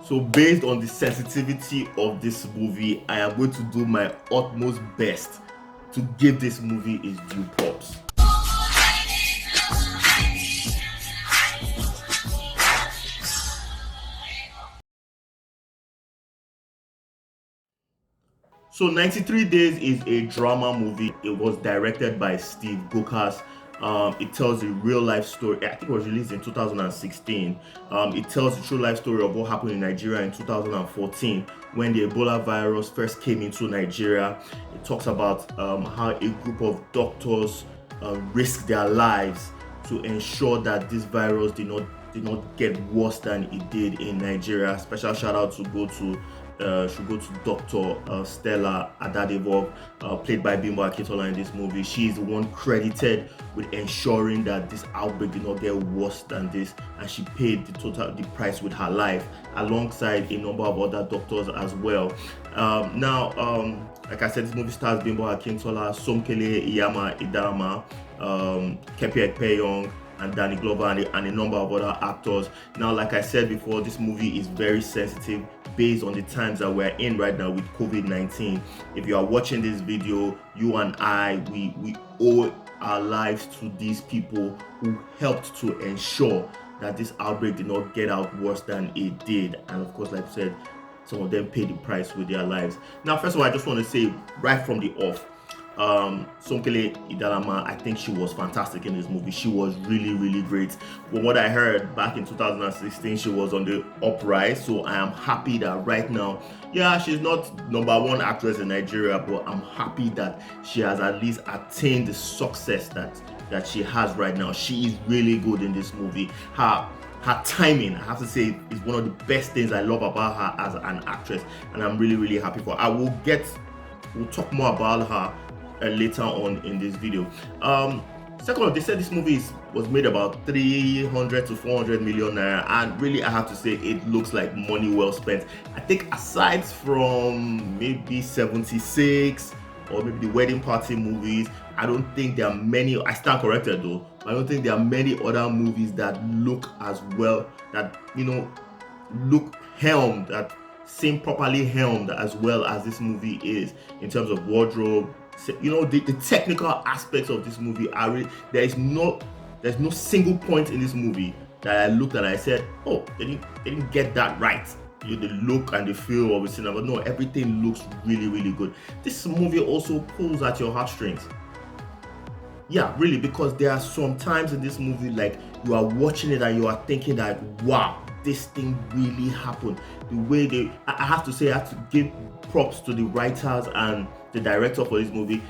So based on the sensitivity of this movie, I am going to do my utmost best to give this movie its due props. So 93 Days is a drama movie. It was directed by Steve Gukas. It tells a real life story. I think it was released in 2016. It tells the true life story of what happened in Nigeria in 2014 when the Ebola virus first came into Nigeria. It talks about how a group of doctors risked their lives to ensure that this virus did not get worse than it did in Nigeria. Special shout out should go to Dr. Stella Adadevov, played by Bimbo Akintola in this movie. She is the one credited with ensuring that this outbreak did not get worse than this, and she paid the price with her life, alongside a number of other doctors as well. Like I said, this movie stars Bimbo Akintola, Somkele Iyamah-Idhalama, Keppy Ekpenyong, and Danny Glover, and a number of other actors. Now, like I said before, this movie is very sensitive based on the times that we're in right now with COVID-19. If you are watching this video, you and I, we owe our lives to these people who helped to ensure that this outbreak did not get out worse than it did. And of course, like I said, some of them paid the price with their lives. Now, first of all, I just want to say right from the off, Somkele Iyamah, I think she was fantastic in this movie. She was really, really great. From what I heard back in 2016, she was on the uprise. So I am happy that right now, yeah, she's not #1 actress in Nigeria, but I'm happy that she has at least attained the success that she has right now. She is really good in this movie. Her timing, I have to say, is one of the best things I love about her as an actress, and I'm really, really happy for her. We'll talk more about her later on in this video. Second of all, they said this movie was made about 300 to 400 million naira, and really I have to say it looks like money well spent. I think aside from maybe 76 or maybe the Wedding Party movies, I don't think there are many, I stand corrected though, I don't think there are many other movies that look as well, that look helmed, that seem properly helmed as well as this movie is in terms of wardrobe. The technical aspects of this movie are really, there's no single point in this movie that I looked at and I said, oh, they didn't get that right. The look and the feel of the cinema, but no, everything looks really, really good. This movie also pulls at your heartstrings. Yeah, really, because there are some times in this movie, like, you are watching it and you are thinking that, wow, this thing really happened. The way I have to say, I have to give props to the writers and the director for this movie.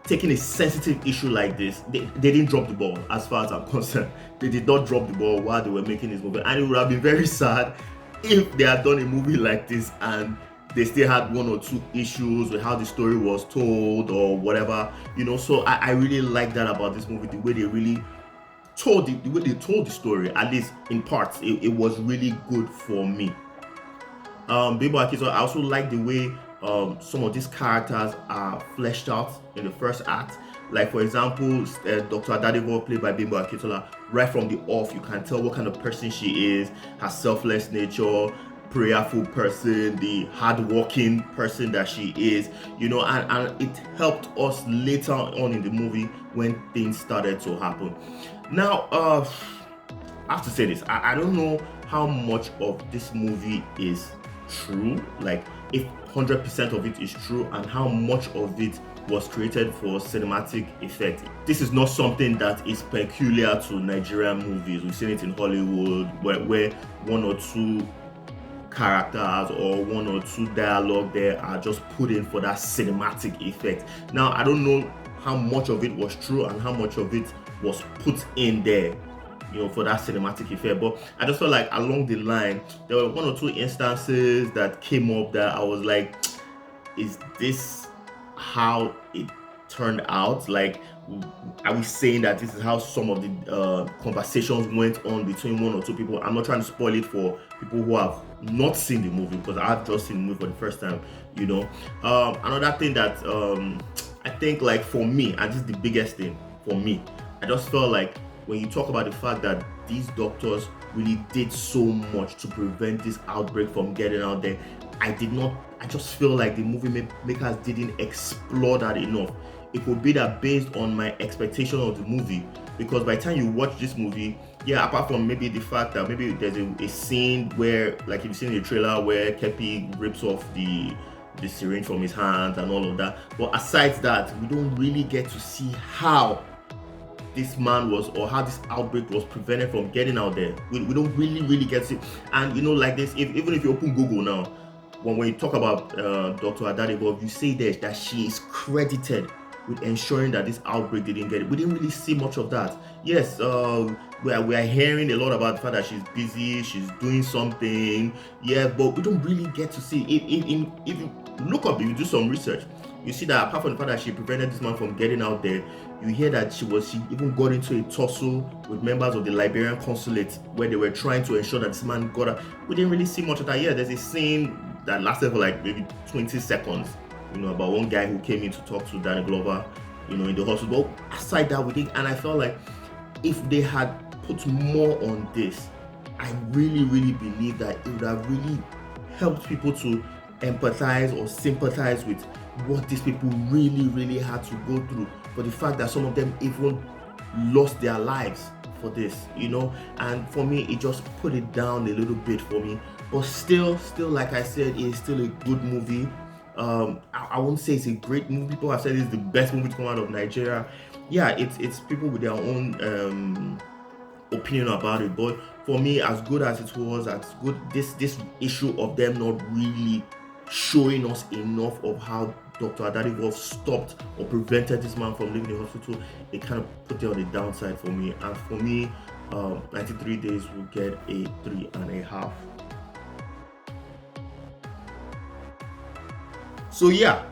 Taking a sensitive issue like this, they didn't drop the ball as far as I'm concerned. They did not drop the ball while they were making this movie, and it would have been very sad if they had done a movie like this and they still had one or two issues with how the story was told or whatever, So I really like that about this movie, the way they really told the story, at least in parts. It was really good for me. Bimbo Akintola, I also like the way some of these characters are fleshed out in the first act. Like, for example, Dr. Adadevov, played by Bimbo Akintola, right from the off, you can tell what kind of person she is, her selfless nature, prayerful person, the hardworking person that she is, and it helped us later on in the movie when things started to happen. Now, I have to say this, I don't know how much of this movie is true, like if 100% of it is true, and how much of it was created for cinematic effect. This is not something that is peculiar to Nigerian movies. We've seen it in Hollywood where one or two characters or one or two dialogue there are just put in for that cinematic effect. Now, I don't know how much of it was true and how much of it was put in there, for that cinematic effect, but I just felt like along the line there were one or two instances that came up that I was like, is this how it turned out? Like, are we saying that this is how some of the conversations went on between one or two people? I'm not trying to spoil it for people who have not seen the movie, because I've just seen the movie for the first time. Another thing that I think, like, for me, and this is the biggest thing for me, I just felt like when you talk about the fact that these doctors really did so much to prevent this outbreak from getting out there, I just feel like the movie makers didn't explore that enough. It could be that based on my expectation of the movie, because by the time you watch this movie, yeah, apart from maybe the fact that maybe there's a scene where, like you've seen in the trailer, where Keppy rips off the syringe from his hands and all of that. But aside that, we don't really get to see how this man was, or how this outbreak was prevented from getting out there. We don't really get to see. And like this, even if you open Google now, when you talk about Dr. Adadebo, you see there that she is credited with ensuring that this outbreak didn't get it. We didn't really see much of that. Yes, we are hearing a lot about the fact that she's busy, she's doing something, yeah, but we don't really get to see. If you look up, if you do some research, you see that apart from the fact that she prevented this man from getting out there, you hear that she even got into a tussle with members of the Liberian consulate where they were trying to ensure that this man got out. We didn't really see much of that. Yeah, there's a scene that lasted for like maybe 20 seconds, about one guy who came in to talk to Danny Glover, in the hospital. But aside that, we didn't, and I felt like if they had put more on this, I really believe that it would have really helped people to empathize or sympathize with what these people really had to go through, for the fact that some of them even lost their lives for this, and for me it just put it down a little bit for me. But still like I said, it's still a good movie. I won't say it's a great movie. People have said it's the best movie to come out of Nigeria. Yeah, it's people with their own opinion about it, but for me, as good as it was, this issue of them not really showing us enough of how Dr. Adadebo stopped or prevented this man from leaving the hospital, it kind of put it on the downside for me. And for me, 93 Days will get a 3.5. So yeah,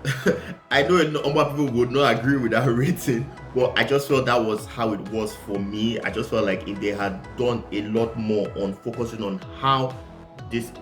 I know a number of people would not agree with that rating, but I just felt that was how it was for me. I just felt like if they had done a lot more on focusing on how this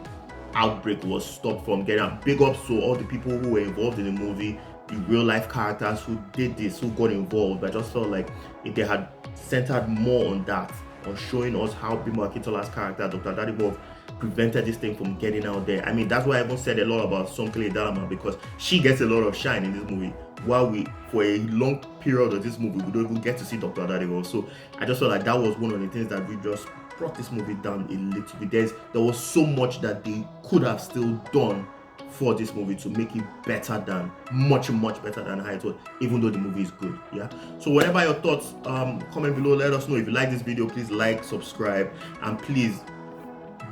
outbreak was stopped from getting out. Big ups to all the people who were involved in the movie, the real life characters who did this, who got involved. But I just felt like if they had centered more on that, on showing us how Bimbo Akintola's character, Dr. Adadebo, prevented this thing from getting out there. I mean, that's why I even said a lot about Somkele Iyamah, because she gets a lot of shine in this movie, while we, for a long period of this movie, we don't even get to see Dr. Adadebo. So I just felt like that was one of the things that we just brought this movie down a little bit. There was so much that they could have still done for this movie to make it better than, much better than how it was, even though the movie is good. Yeah, so whatever your thoughts, comment below, let us know. If you like this video, please like, subscribe, and please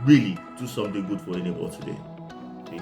really do something good for your neighbor today. Peace.